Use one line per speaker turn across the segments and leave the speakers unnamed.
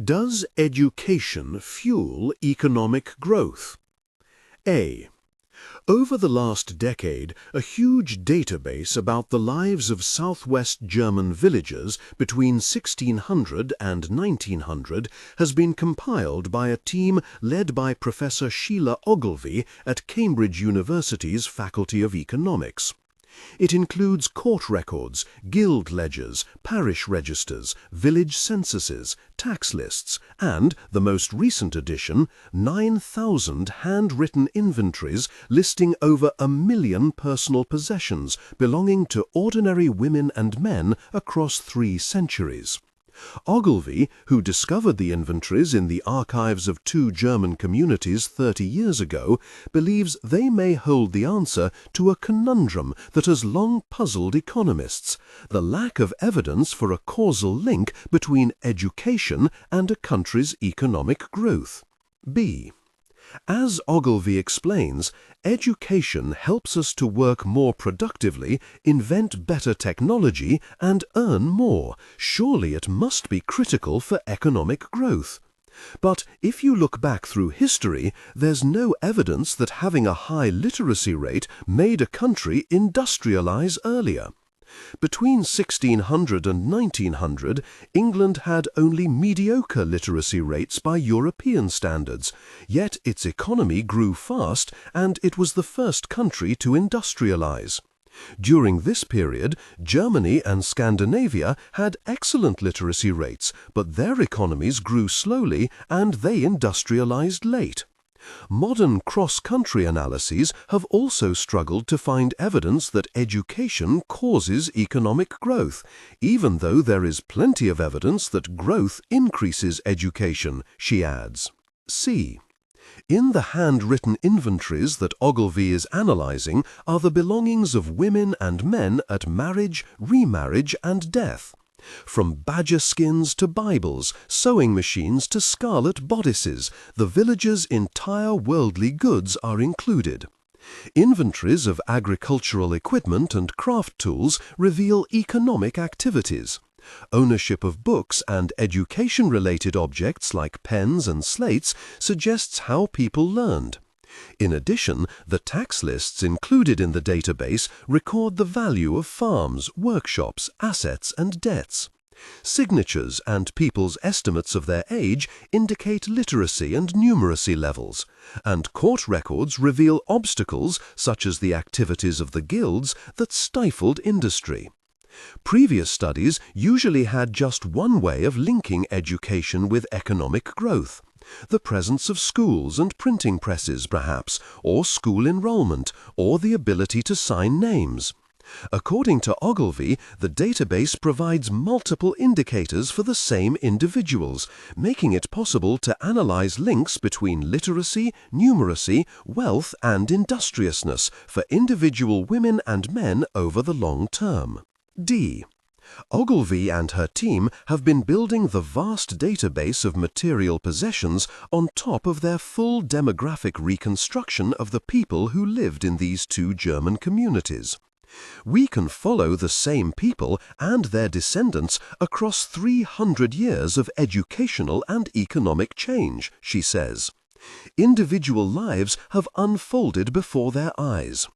Does education fuel economic growth? A. Over the last decade, a huge database about the lives of southwest German villagers between 1600 and 1900 has been compiled by a team led by Professor Sheila Ogilvy at Cambridge University's Faculty of Economics. It includes court records, guild ledgers, parish registers, village censuses, tax lists, and, the most recent edition, 9,000 handwritten inventories listing over 1 million personal possessions belonging to ordinary women and men across 3 centuries. Ogilvy, who discovered the inventories in the archives of 2 German communities 30 years ago, believes they may hold the answer to a conundrum that has long puzzled economists: the lack of evidence for a causal link between education and a country's economic growth. B. As Ogilvy explains, education helps us to work more productively, invent better technology, and earn more. Surely it must be critical for economic growth. But if you look back through history, there's no evidence that having a high literacy rate made a country industrialize earlier. Between 1600 and 1900, England had only mediocre literacy rates by European standards, yet its economy grew fast and it was the first country to industrialize. During this period, Germany and Scandinavia had excellent literacy rates, but their economies grew slowly and they industrialized late. Modern cross-country analyses have also struggled to find evidence that education causes economic growth, even though there is plenty of evidence that growth increases education, she adds. C. In the handwritten inventories that Ogilvy is analyzing are the belongings of women and men at marriage, remarriage, and death. From badger skins to Bibles, sewing machines to scarlet bodices, the villagers' entire worldly goods are included. Inventories of agricultural equipment and craft tools reveal economic activities. Ownership of books and education-related objects like pens and slates suggests how people learned. In addition, the tax lists included in the database record the value of farms, workshops, assets, and debts. Signatures and people's estimates of their age indicate literacy and numeracy levels, and court records reveal obstacles, such as the activities of the guilds, that stifled industry. Previous studies usually had just one way of linking education with economic growth: the presence of schools and printing presses, perhaps, or school enrollment, or the ability to sign names. According to Ogilvy, the database provides multiple indicators for the same individuals, making it possible to analyze links between literacy, numeracy, wealth, and industriousness for individual women and men over the long term. D. Ogilvy and her team have been building the vast database of material possessions on top of their full demographic reconstruction of the people who lived in these 2 German communities. We can follow the same people and their descendants across 300 years of educational and economic change, she says. Individual lives have unfolded before their eyes.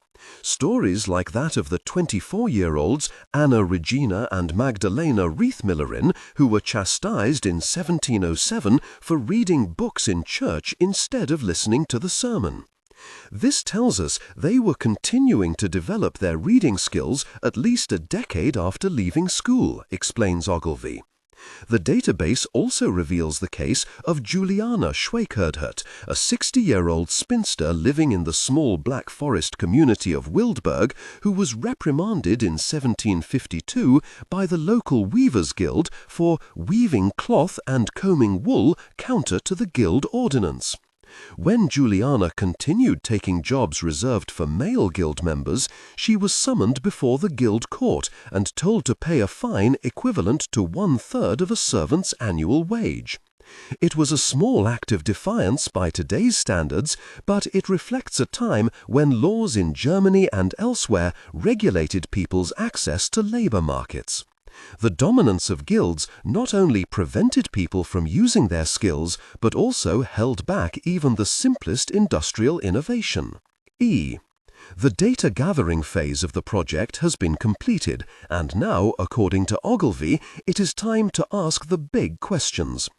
Stories like that of the 24-year-olds Anna Regina and Magdalena Riethmillerin, who were chastised in 1707 for reading books in church instead of listening to the sermon. This tells us they were continuing to develop their reading skills at least a decade after leaving school, explains Ogilvy. The database also reveals the case of Juliana Schweikerdhut, a 60-year-old spinster living in the small Black Forest community of Wildberg, who was reprimanded in 1752 by the local Weavers' Guild for weaving cloth and combing wool counter to the guild ordinance. When Juliana continued taking jobs reserved for male guild members, she was summoned before the guild court and told to pay a fine equivalent to 1/3 of a servant's annual wage. It was a small act of defiance by today's standards, but it reflects a time when laws in Germany and elsewhere regulated people's access to labor markets.
The dominance of guilds not only prevented people from using their skills, but also held back even the simplest industrial innovation. E. The data gathering phase of the project has been completed, and now, according to Ogilvy, it is time to ask the big questions.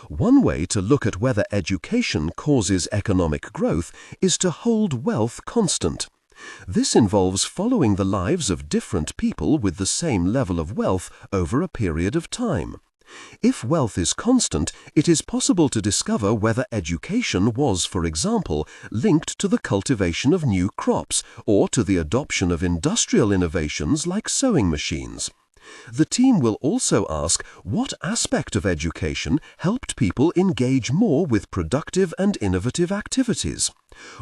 One way to look at whether education causes economic growth is to hold wealth constant. This involves following the lives of different people with the same level of wealth over a period of time. If wealth is constant, it is possible to discover whether education was, for example, linked to the cultivation of new crops or to the adoption of industrial innovations like sewing machines. The team will also ask what aspect of education helped people engage more with productive and innovative activities.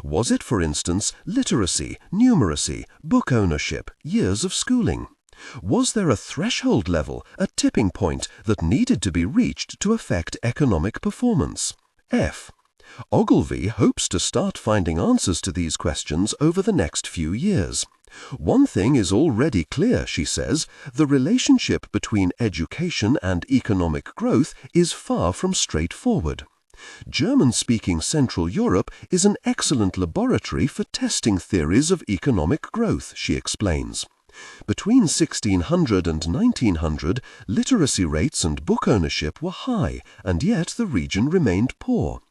Was it, for instance, literacy, numeracy, book ownership, years of schooling? Was there a threshold level, a tipping point, that needed to be reached to affect economic performance? F. Ogilvy hopes to start finding answers to these questions over the next few years. One thing is already clear, she says: the relationship between education and economic growth is far from straightforward. German-speaking Central Europe is an excellent laboratory for testing theories of economic growth, she explains. Between 1600 and 1900, literacy rates and book ownership were high, and yet the region remained poor.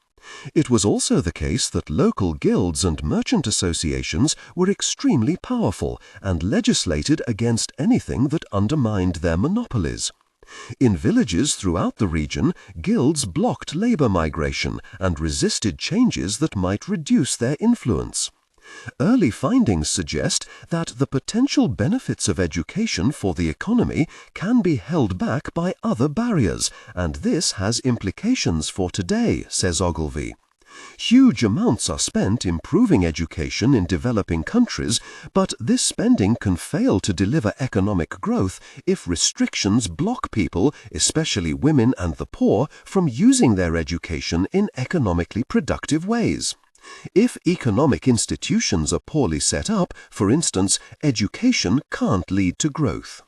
It was also the case that local guilds and merchant associations were extremely powerful and legislated against anything that undermined their monopolies. In villages throughout the region, guilds blocked labor migration and resisted changes that might reduce their influence. Early findings suggest that the potential benefits of education for the economy can be held back by other barriers, and this has implications for today, says Ogilvy. Huge amounts are spent improving education in developing countries, but this spending can fail to deliver economic growth if restrictions block people, especially women and the poor, from using their education in economically productive ways. If economic institutions are poorly set up, for instance, education can't lead to growth.